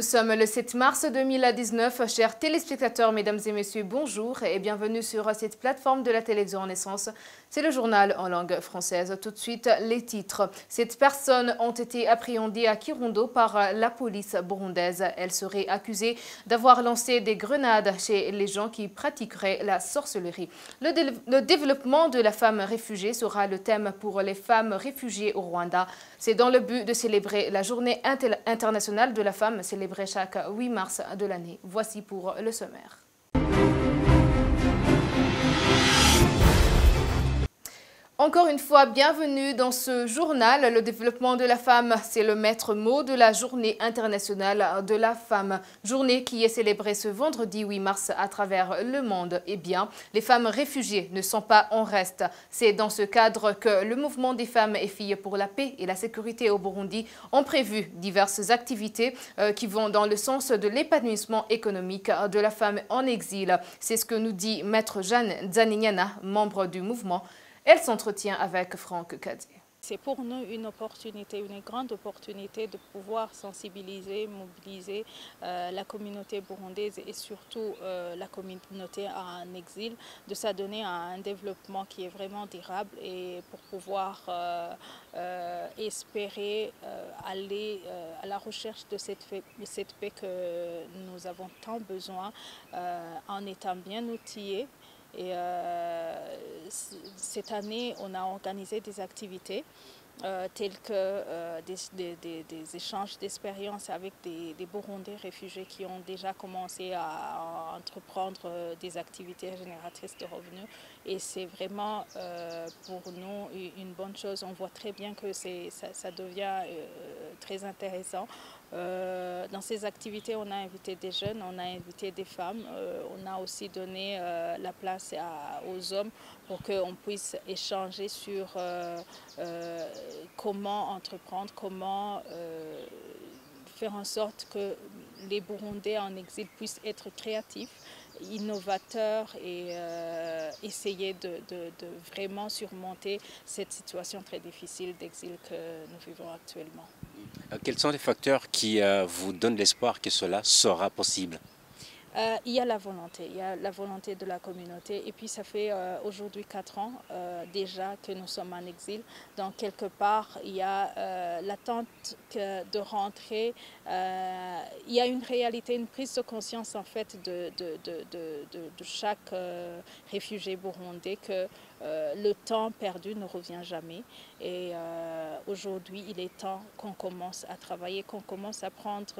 Nous sommes le 7 mars 2019. Chers téléspectateurs, mesdames et messieurs, bonjour et bienvenue sur cette plateforme de la télévision Renaissance. C'est le journal en langue française. Tout de suite, les titres. Sept personnes ont été appréhendées à Kirundo par la police burundaise. Elles seraient accusées d'avoir lancé des grenades chez les gens qui pratiqueraient la sorcellerie. Le développement de la femme réfugiée sera le thème pour les femmes réfugiées au Rwanda. C'est dans le but de célébrer la journée internationale de la femme célébrée chaque 8 mars de l'année. Voici pour le sommaire. Encore une fois, bienvenue dans ce journal. Le développement de la femme, c'est le maître mot de la journée internationale de la femme. Journée qui est célébrée ce vendredi 8 mars à travers le monde. Eh bien, les femmes réfugiées ne sont pas en reste. C'est dans ce cadre que le mouvement des femmes et filles pour la paix et la sécurité au Burundi ont prévu diverses activités qui vont dans le sens de l'épanouissement économique de la femme en exil. C'est ce que nous dit Maître Jeanne Zanignana, membre du mouvement. Elle s'entretient avec Franck Kadé. C'est pour nous une opportunité, une grande opportunité de pouvoir sensibiliser, mobiliser la communauté burundaise et surtout la communauté en exil, de s'adonner à un développement qui est vraiment durable et pour pouvoir espérer aller à la recherche de cette paix que nous avons tant besoin en étant bien outillés. Et cette année, on a organisé des activités telles que des échanges d'expériences avec des Burundais réfugiés qui ont déjà commencé à entreprendre des activités génératrices de revenus. Et c'est vraiment pour nous une bonne chose. On voit très bien que ça devient très intéressant. Dans ces activités, on a invité des jeunes, on a invité des femmes, on a aussi donné la place aux hommes pour qu'on puisse échanger sur comment entreprendre, comment faire en sorte que les Burundais en exil puissent être créatifs, innovateurs et essayer de vraiment surmonter cette situation très difficile d'exil que nous vivons actuellement. Quels sont les facteurs qui vous donnent l'espoir que cela sera possible ? Il y a la volonté de la communauté et puis ça fait aujourd'hui 4 ans déjà que nous sommes en exil. Donc quelque part il y a l'attente de rentrer, il y a une réalité, une prise de conscience en fait de chaque réfugié burundais que le temps perdu ne revient jamais et aujourd'hui il est temps qu'on commence à travailler, qu'on commence à prendre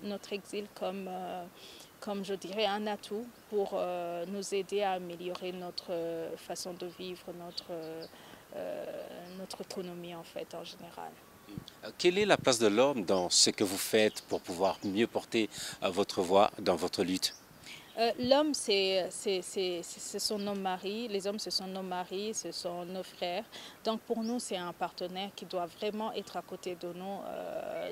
notre exil comme je dirais un atout pour nous aider à améliorer notre façon de vivre, notre économie en fait en général. Quelle est la place de l'homme dans ce que vous faites pour pouvoir mieux porter votre voix dans votre lutte ? L'homme, ce sont nos maris, les hommes, ce sont nos maris, ce sont nos frères. Donc pour nous, c'est un partenaire qui doit vraiment être à côté de nous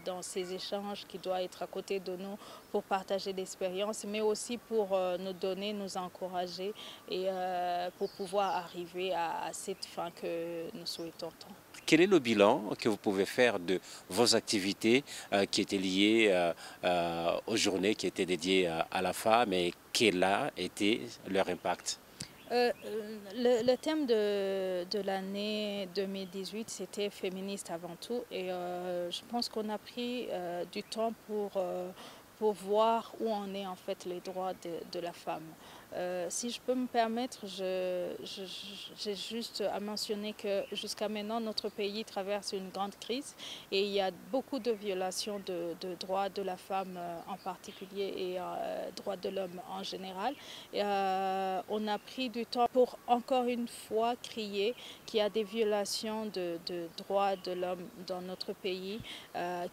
dans ces échanges, qui doit être à côté de nous pour partager l'expérience, mais aussi pour nous donner, nous encourager et pour pouvoir arriver à cette fin que nous souhaitons tant. Quel est le bilan que vous pouvez faire de vos activités qui étaient liées aux journées qui étaient dédiées à la femme et quel a été leur impact ? Le thème de l'année 2018, c'était féministe avant tout et je pense qu'on a pris du temps pour voir où en est en fait les droits de la femme. Si je peux me permettre, j'ai juste à mentionner que jusqu'à maintenant, notre pays traverse une grande crise et il y a beaucoup de violations de droits de la femme en particulier et droits de l'homme en général. Et, on a pris du temps pour encore une fois crier qu'il y a des violations de droits de l'homme dans notre pays,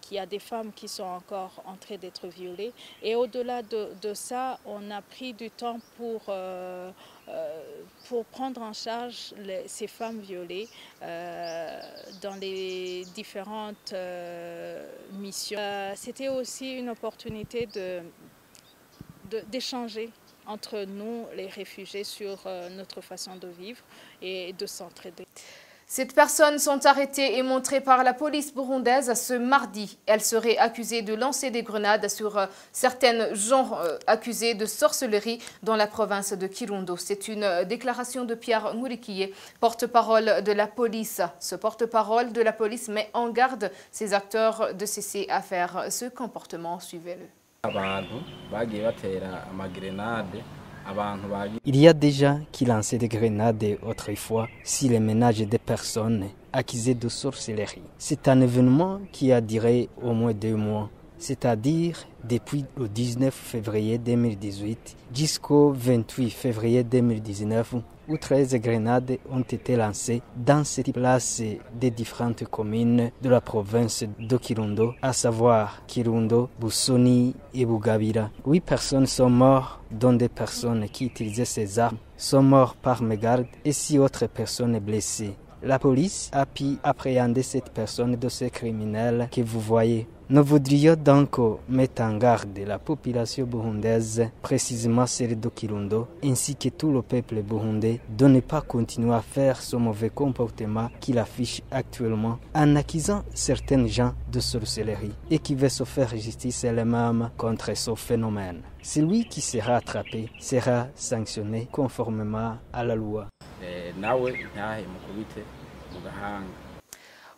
qu'il y a des femmes qui sont encore en train d'être violées. Et au-delà de ça, on a pris du temps pour prendre en charge ces femmes violées dans les différentes missions. C'était aussi une opportunité d'échanger entre nous, les réfugiés, sur notre façon de vivre et de s'entraider. Ces personnes sont arrêtées et montrées par la police burundaise ce mardi. Elles seraient accusées de lancer des grenades sur certaines gens accusés de sorcellerie dans la province de Kirundo. C'est une déclaration de Pierre Nkurikiye, porte-parole de la police. Ce porte-parole de la police met en garde ses acteurs de cesser à faire ce comportement. Suivez-le. Il y a des gens qui lançaient des grenades autrefois sur les ménages des personnes accusées de sorcellerie. C'est un événement qui a duré au moins 2 mois, c'est-à-dire depuis le 19 février 2018 jusqu'au 28 février 2019, où 13 grenades ont été lancées dans cette place des différentes communes de la province de Kirundo, à savoir Kirundo, Busoni et Bugabira. 8 personnes sont mortes, dont des personnes qui utilisaient ces armes sont mortes par mégarde et 6 autres personnes blessées. La police a pu appréhender cette personne de ces criminels que vous voyez. Nous voudrions donc mettre en garde la population burundaise, précisément celle de Kirundo, ainsi que tout le peuple burundais, de ne pas continuer à faire ce mauvais comportement qu'il affiche actuellement en accusant certains gens de sorcellerie et qui veut se faire justice elle-même contre ce phénomène. Celui qui sera attrapé sera sanctionné conformément à la loi.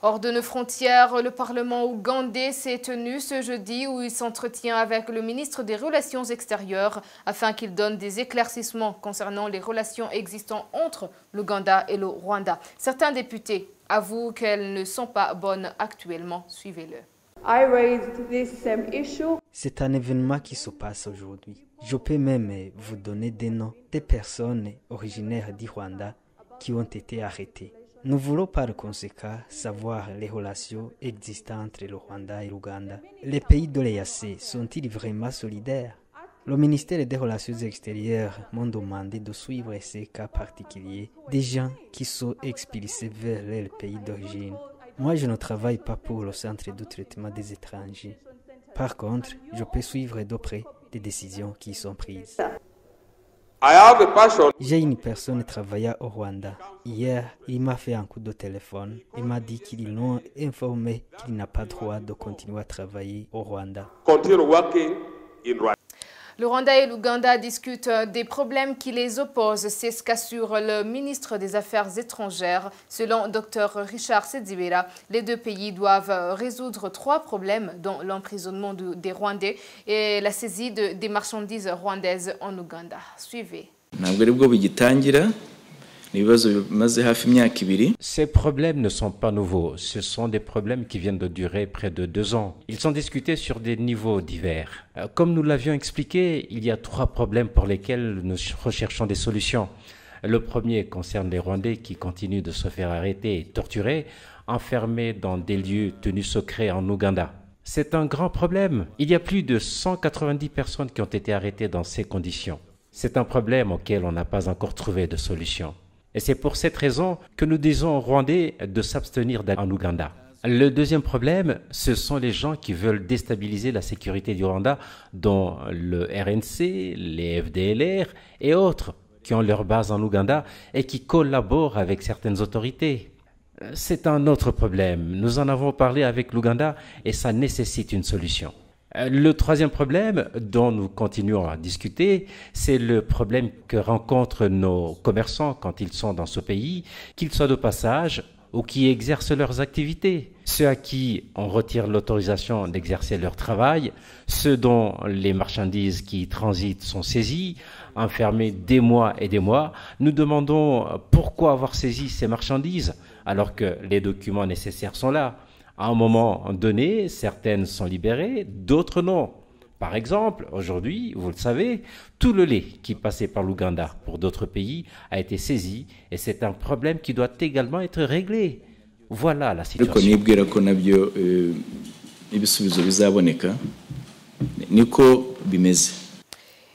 Hors de nos frontières, le Parlement ougandais s'est tenu ce jeudi où il s'entretient avec le ministre des Relations extérieures afin qu'il donne des éclaircissements concernant les relations existantes entre l'Ouganda et le Rwanda. Certains députés avouent qu'elles ne sont pas bonnes actuellement. Suivez-le. C'est un événement qui se passe aujourd'hui. Je peux même vous donner des noms des personnes originaires du Rwanda qui ont été arrêtées. Nous voulons par conséquent savoir les relations existantes entre le Rwanda et l'Ouganda. Les pays de l'EAC sont-ils vraiment solidaires? Le ministère des Relations extérieures m'a demandé de suivre ces cas particuliers des gens qui sont expulsés vers leur pays d'origine. Moi, je ne travaille pas pour le centre de traitement des étrangers. Par contre, je peux suivre de près des décisions qui sont prises. J'ai une personne travaillant au Rwanda. Hier, il m'a fait un coup de téléphone et m'a dit qu'ils l'ont informé qu'il n'a pas le droit de continuer à travailler au Rwanda. Le Rwanda et l'Ouganda discutent des problèmes qui les opposent. C'est ce qu'assure le ministre des Affaires étrangères. Selon Dr Richard Sezibera, les 2 pays doivent résoudre 3 problèmes, dont l'emprisonnement des Rwandais et la saisie des marchandises rwandaises en Ouganda. Suivez. Ces problèmes ne sont pas nouveaux, ce sont des problèmes qui viennent de durer près de 2 ans. Ils sont discutés sur des niveaux divers. Comme nous l'avions expliqué, il y a 3 problèmes pour lesquels nous recherchons des solutions. Le premier concerne les Rwandais qui continuent de se faire arrêter et torturer, enfermés dans des lieux tenus secrets en Ouganda. C'est un grand problème. Il y a plus de 190 personnes qui ont été arrêtées dans ces conditions. C'est un problème auquel on n'a pas encore trouvé de solution. Et c'est pour cette raison que nous disons aux Rwandais de s'abstenir d'aller en Ouganda. Le deuxième problème, ce sont les gens qui veulent déstabiliser la sécurité du Rwanda, dont le RNC, les FDLR et autres qui ont leur base en Ouganda et qui collaborent avec certaines autorités. C'est un autre problème. Nous en avons parlé avec l'Ouganda et ça nécessite une solution. Le troisième problème dont nous continuons à discuter, c'est le problème que rencontrent nos commerçants quand ils sont dans ce pays, qu'ils soient de passage ou qui exercent leurs activités. Ceux à qui on retire l'autorisation d'exercer leur travail, ceux dont les marchandises qui transitent sont saisies, enfermés des mois et des mois. Nous demandons pourquoi avoir saisi ces marchandises alors que les documents nécessaires sont là. À un moment donné, certaines sont libérées, d'autres non. Par exemple, aujourd'hui, vous le savez, tout le lait qui passait par l'Ouganda pour d'autres pays a été saisi et c'est un problème qui doit également être réglé. Voilà la situation.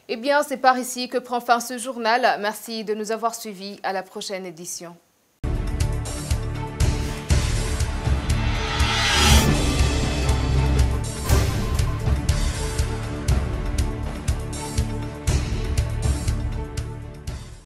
Eh bien, c'est par ici que prend fin ce journal. Merci de nous avoir suivis. À la prochaine édition.